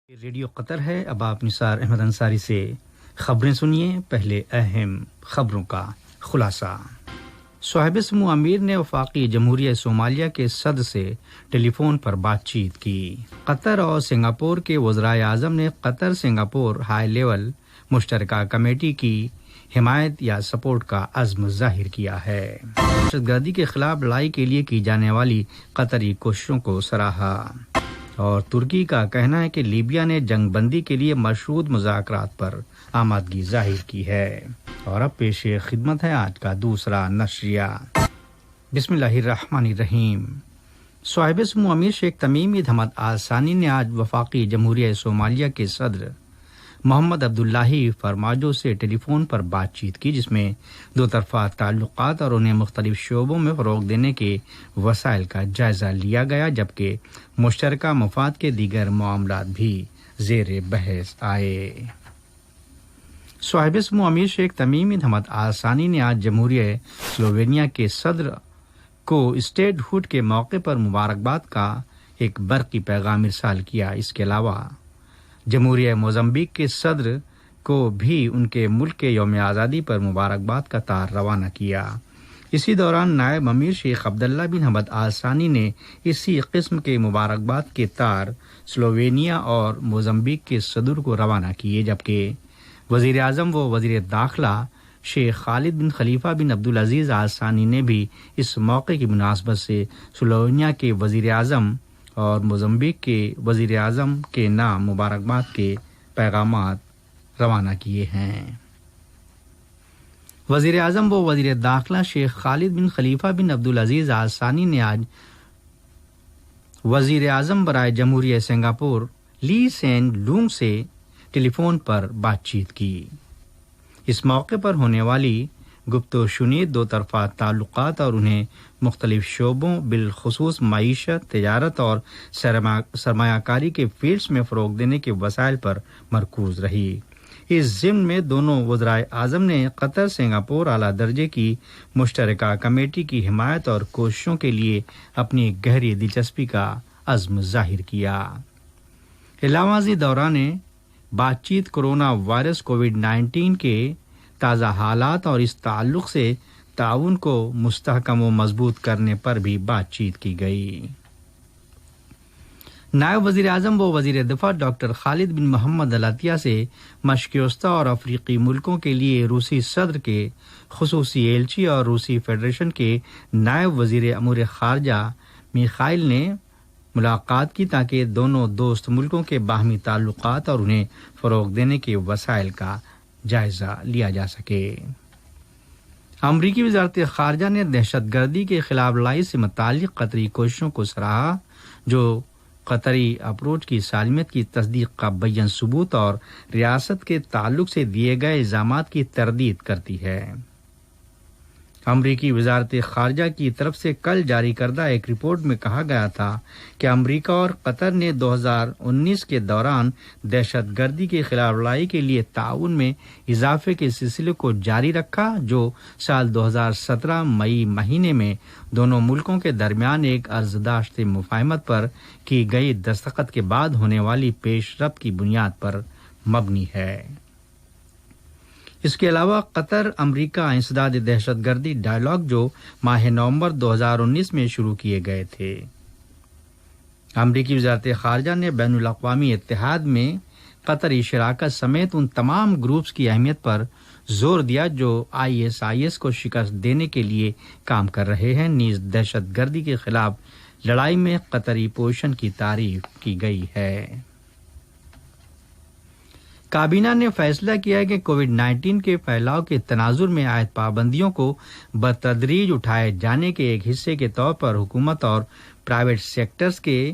Radio قطر ہے۔ اب آپ نثار احمد انصاری سے خبریں سنیے۔ پہلے اہم خبروں کا خلاصہ۔ صاحب سمو امیر نے وفاقی جمہوریہ صومالیہ کے صدر سے ٹیلی فون پر بات چیت کی۔ قطر اور سنگاپور کے وزرائے اعظم نے قطر سنگاپور ہائی لیول مشترکہ کمیٹی کی حمایت یا سپورٹ کا عزم ظاہر کیا ہے۔ دہشت گردی کے خلاف لڑائی کے لیے کی جانے والی قطری کوششوں کو سراہا۔ اور ترکی کا کہنا ہے کہ لیبیا نے جنگ بندی کے لیے مشروط مذاکرات پر آمادگی ظاہر کی ہے۔ اور اب پیش خدمت ہے آج کا دوسرا نشریہ۔ بسم اللہ الرحمن الرحیم۔ صاحب سمو امیر شیخ تمیم بن حمد آل ثانی نے آج وفاقی جمہوریہ صومالیہ کے صدر محمد عبداللہ فرماجو سے ٹیلی فون پر بات چیت کی، جس میں دو طرفہ تعلقات اور انہیں مختلف شعبوں میں فروغ دینے کے وسائل کا جائزہ لیا گیا، جبکہ مشترکہ مفاد کے دیگر معاملات بھی زیر بحث آئے۔ صاحب سمو امیر شیخ تمیم بن حمد آل ثانی نے آج جمہوریہ سلووینیا کے صدر کو اسٹیٹ ہوڈ کے موقع پر مبارکباد کا ایک برقی پیغام ارسال کیا۔ اس کے علاوہ جمہوریہ موزمبیق کے صدر کو بھی ان کے ملک کے یوم آزادی پر مبارکباد کا تار روانہ کیا۔ اسی دوران نائب امیر شیخ عبداللہ بن حمد آل ثانی نے اسی قسم کے مبارکباد کے تار سلووینیا اور موزمبیق کے صدر کو روانہ کیے، جبکہ وزیر اعظم و وزیر داخلہ شیخ خالد بن خلیفہ بن عبدالعزیز آل ثانی نے بھی اس موقع کی مناسبت سے سلووینیا کے وزیر اعظم اور موزمبیق کے وزیر اعظم کے نام مبارکباد کے پیغامات روانہ کیے ہیں۔ وزیر اعظم و وزیر داخلہ شیخ خالد بن خلیفہ بن عبدالعزیز آل ثانی نے آج وزیر اعظم برائے جمہوریہ سنگاپور لی سین لونگ سے ٹیلی فون پر بات چیت کی۔ اس موقع پر ہونے والی گفت و شنید دو طرفہ تعلقات اور انہیں مختلف شعبوں بالخصوص معیشت، تجارت اور سرمایہ کاری کے فیلڈز میں فروغ دینے کے وسائل پر مرکوز رہی۔ اس ضمن میں دونوں وزرائے اعظم نے قطر سنگاپور اعلیٰ درجے کی مشترکہ کمیٹی کی حمایت اور کوششوں کے لیے اپنی گہری دلچسپی کا عزم ظاہر کیا۔ علاوہ ازیں دوران بات چیت کورونا وائرس کووڈ-19 کے تازہ حالات اور اس تعلق سے تعاون کو مستحکم و مضبوط کرنے پر بھی بات چیت کی گئی۔ نائب وزیر اعظم و وزیر دفاع ڈاکٹر خالد بن محمد العطیہ سے مشرق وسطی اور افریقی ملکوں کے لیے روسی صدر کے خصوصی ایلچی اور روسی فیڈریشن کے نائب وزیر امور خارجہ میخائیل نے ملاقات کی، تاکہ دونوں دوست ملکوں کے باہمی تعلقات اور انہیں فروغ دینے کے وسائل کا جائزہ لیا جا سکے۔ امریکی وزارت خارجہ نے دہشت گردی کے خلاف لڑائی سے متعلق قطری کوششوں کو سراہا، جو قطری اپروچ کی سالمیت کی تصدیق کا بیان ثبوت اور ریاست کے تعلق سے دیے گئے الزامات کی تردید کرتی ہے۔ امریکی وزارت خارجہ کی طرف سے کل جاری کردہ ایک رپورٹ میں کہا گیا تھا کہ امریکہ اور قطر نے 2019 کے دوران دہشت گردی کے خلاف لڑائی کے لیے تعاون میں اضافے کے سلسلے کو جاری رکھا، جو سال 2017 مئی مہینے میں دونوں ملکوں کے درمیان ایک عرضداشت مفاہمت پر کی گئی دستخط کے بعد ہونے والی پیش رفت کی بنیاد پر مبنی ہے۔ اس کے علاوہ قطر امریکہ انسداد دہشت گردی ڈائیلاگ جو ماہ نومبر 2019 میں شروع کیے گئے تھے۔ امریکی وزارت خارجہ نے بین الاقوامی اتحاد میں قطری شراکت سمیت ان تمام گروپس کی اہمیت پر زور دیا جو ISIS کو شکست دینے کے لیے کام کر رہے ہیں۔ نیز دہشت گردی کے خلاف لڑائی میں قطری پوزیشن کی تعریف کی گئی ہے۔ کابینہ نے فیصلہ کیا ہے کہ کووڈ-19 کے پھیلاؤ کے تناظر میں عائد پابندیوں کو بتدریج اٹھائے جانے کے ایک حصے کے طور پر حکومت اور پرائیویٹ سیکٹرز کے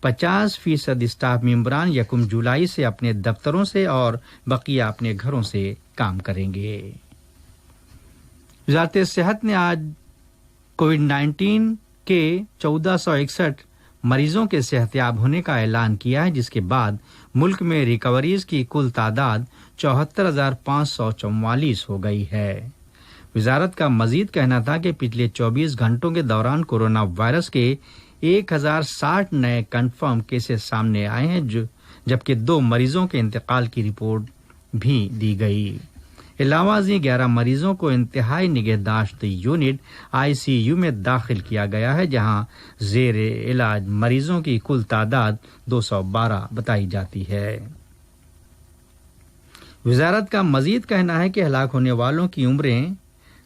50% اسٹاف ممبران 1 جولائی سے اپنے دفتروں سے اور بقیہ اپنے گھروں سے کام کریں گے۔ وزارت صحت نے آج کووڈ-19 کے 1461 مریضوں کے صحتیاب ہونے کا اعلان کیا ہے، جس کے بعد ملک میں ریکوریز کی کل تعداد 74,544 ہو گئی ہے۔ وزارت کا مزید کہنا تھا کہ پچھلے 24 گھنٹوں کے دوران کورونا وائرس کے 1060 نئے کنفرم کیسز سامنے آئے ہیں جبکہ 2 مریضوں کے انتقال کی رپورٹ بھی دی گئی۔ علاوہ ازیں 11 مریضوں کو انتہائی نگہداشت یونٹ ICU میں داخل کیا گیا ہے، جہاں زیر علاج مریضوں کی کل تعداد 212 بتائی جاتی ہے۔ وزارت کا مزید کہنا ہے کہ ہلاک ہونے والوں کی عمریں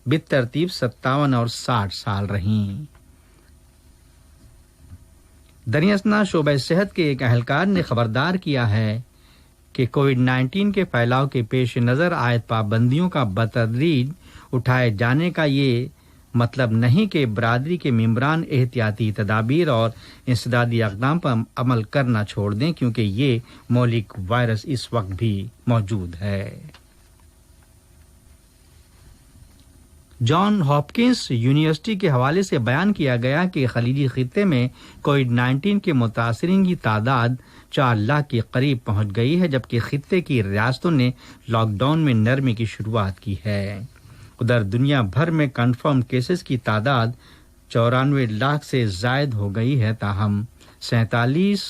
بالترتیب 57 اور 60 سال رہیں۔ دریں شعبہ صحت کے ایک اہلکار نے خبردار کیا ہے کہ کووڈ-19 کے پھیلاؤ کے پیش نظر عائد پابندیوں کا بتدریج اٹھائے جانے کا یہ مطلب نہیں کہ برادری کے ممبران احتیاطی تدابیر اور انسدادی اقدام پر عمل کرنا چھوڑ دیں، کیونکہ یہ مہلک وائرس اس وقت بھی موجود ہے۔ جان ہاپکنس یونیورسٹی کے حوالے سے بیان کیا گیا کہ خلیجی خطے میں کووڈ-19 کے متاثرین کی تعداد 4 لاکھ کے قریب پہنچ گئی ہے، جبکہ خطے کی ریاستوں نے لاک ڈاؤن میں نرمی کی شروعات کی ہے۔ ادھر دنیا بھر میں کنفرم کیسز کی تعداد 94 لاکھ سے زائد ہو گئی ہے، تاہم 47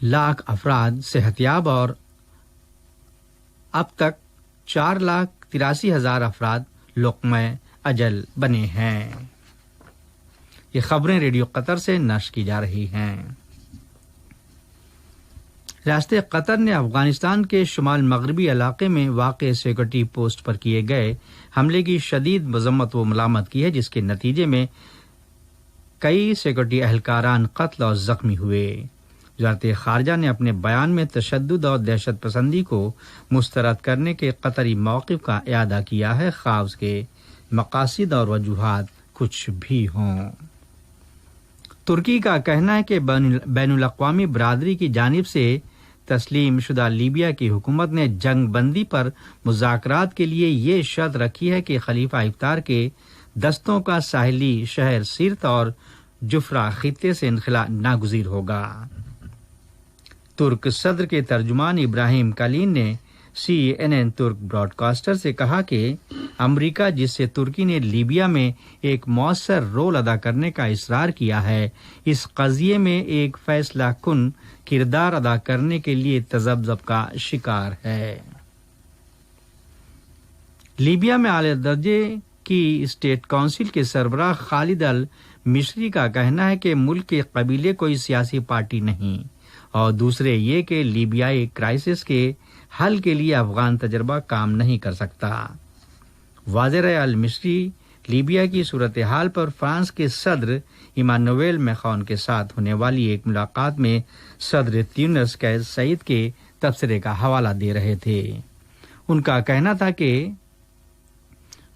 لاکھ افراد صحت یاب اور اب تک 4,83,000 افراد لقمہ اجل بنے ہیں۔ یہ خبریں ریڈیو قطر سے نشر کی جا رہی ہیں۔ ریاست قطر نے افغانستان کے شمال مغربی علاقے میں واقع سیکورٹی پوسٹ پر کیے گئے حملے کی شدید مذمت و ملامت کی ہے، جس کے نتیجے میں کئی سیکورٹی اہلکاران قتل اور زخمی ہوئے۔ وزارت خارجہ نے اپنے بیان میں تشدد اور دہشت پسندی کو مسترد کرنے کے قطری موقف کا اعادہ کیا ہے، خواہ اس کے مقاصد اور وجوہات کچھ بھی ہوں۔ ترکی کا کہنا ہے کہ بین الاقوامی برادری کی جانب سے تسلیم شدہ لیبیا کی حکومت نے جنگ بندی پر مذاکرات کے لیے یہ شرط رکھی ہے کہ خلیفہ حفتار کے دستوں کا ساحلی شہر سرت اور جفرا خطے سے انخلا ناگزیر ہوگا۔ ترک صدر کے ترجمان ابراہیم کالین نے CNN ترک براڈ کاسٹر سے کہا کہ امریکہ، جس سے ترکی نے لیبیا میں ایک مؤثر رول ادا کرنے کا اصرار کیا ہے، اس قضیے میں ایک فیصلہ کن کردار ادا کرنے کے لیے تذبذب کا شکار ہے۔ لیبیا میں اعلی درجے کی اسٹیٹ کونسل کے سربراہ خالد المشری کا کہنا ہے کہ ملک کے قبیلے کوئی سیاسی پارٹی نہیں، اور دوسرے یہ کہ لیبیائی کرائسس کے حل کے لیے افغان تجربہ کام نہیں کر سکتا۔ واضح رہے المشری لیبیا کی صورتحال پر فرانس کے صدر ایمانویل میخون کے ساتھ ہونے والی ایک ملاقات میں صدر تیونس قیس سعید کے تبصرے کا حوالہ دے رہے تھے۔ ان کا کہنا تھا کہ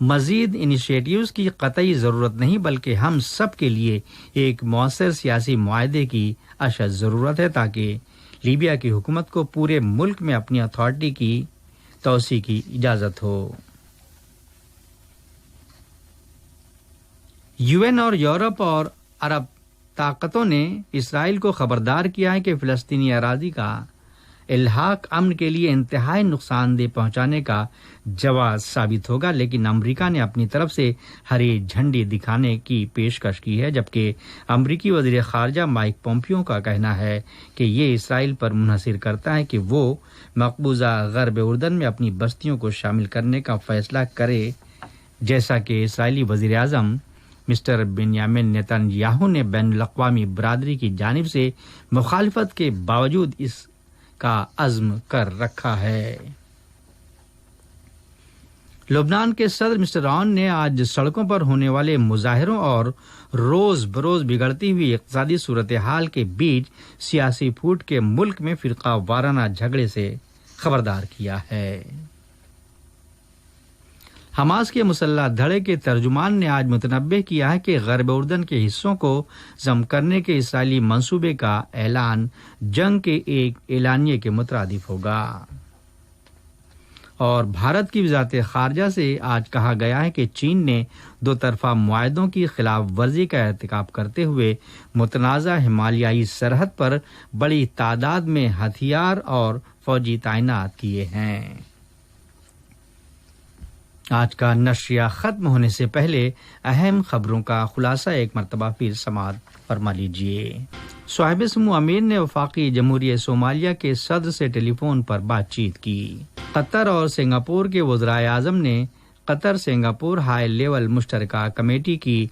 مزید انیشیٹیوز کی قطعی ضرورت نہیں، بلکہ ہم سب کے لیے ایک مؤثر سیاسی معاہدے کی اشد ضرورت ہے تاکہ لیبیا کی حکومت کو پورے ملک میں اپنی اتھارٹی کی توسیع کی اجازت ہو۔ UN اور یورپ اور عرب طاقتوں نے اسرائیل کو خبردار کیا ہے کہ فلسطینی اراضی کا الحاق امن کے لیے انتہائی نقصان دہ پہنچانے کا جواز ثابت ہوگا، لیکن امریکہ نے اپنی طرف سے ہری جھنڈی دکھانے کی پیشکش کی ہے، جبکہ امریکی وزیر خارجہ مائک پومپیو کا کہنا ہے کہ یہ اسرائیل پر منحصر کرتا ہے کہ وہ مقبوضہ غرب اردن میں اپنی بستیوں کو شامل کرنے کا فیصلہ کرے، جیسا کہ اسرائیلی وزیر اعظم مسٹر بنیامین نیتن یاہو نے بین الاقوامی برادری کی جانب سے مخالفت کے باوجود اس کا عزم کر رکھا ہے۔ لبنان کے صدر مسٹر عون نے آج سڑکوں پر ہونے والے مظاہروں اور روز بروز بگڑتی ہوئی اقتصادی صورتحال کے بیچ سیاسی پھوٹ کے ملک میں فرقہ وارانہ جھگڑے سے خبردار کیا ہے۔ حماس کے مسلح دھڑے کے ترجمان نے آج متنبہ کیا ہے کہ غرب اردن کے حصوں کو ضم کرنے کے اسرائیلی منصوبے کا اعلان جنگ کے ایک اعلانیے کے مترادف ہوگا۔ اور بھارت کی وزارت خارجہ سے آج کہا گیا ہے کہ چین نے دو طرفہ معاہدوں کی خلاف ورزی کا ارتکاب کرتے ہوئے متنازع ہمالیائی سرحد پر بڑی تعداد میں ہتھیار اور فوجی تعینات کیے ہیں۔ آج کا نشریہ ختم ہونے سے پہلے اہم خبروں کا خلاصہ ایک مرتبہ پھر سماعت فرما لیجیے۔ صاحب سمو امیر نے وفاقی جمہوریہ صومالیہ کے صدر سے ٹیلی فون پر بات چیت کی۔ قطر اور سنگاپور کے وزرائے اعظم نے قطر سنگاپور ہائی لیول مشترکہ کمیٹی کی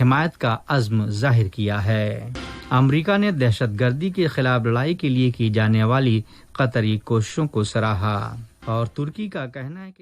حمایت کا عزم ظاہر کیا ہے۔ امریکہ نے دہشت گردی کے خلاف لڑائی کے لیے کی جانے والی قطری کوششوں کو سراہا، اور ترکی کا کہنا ہے کہ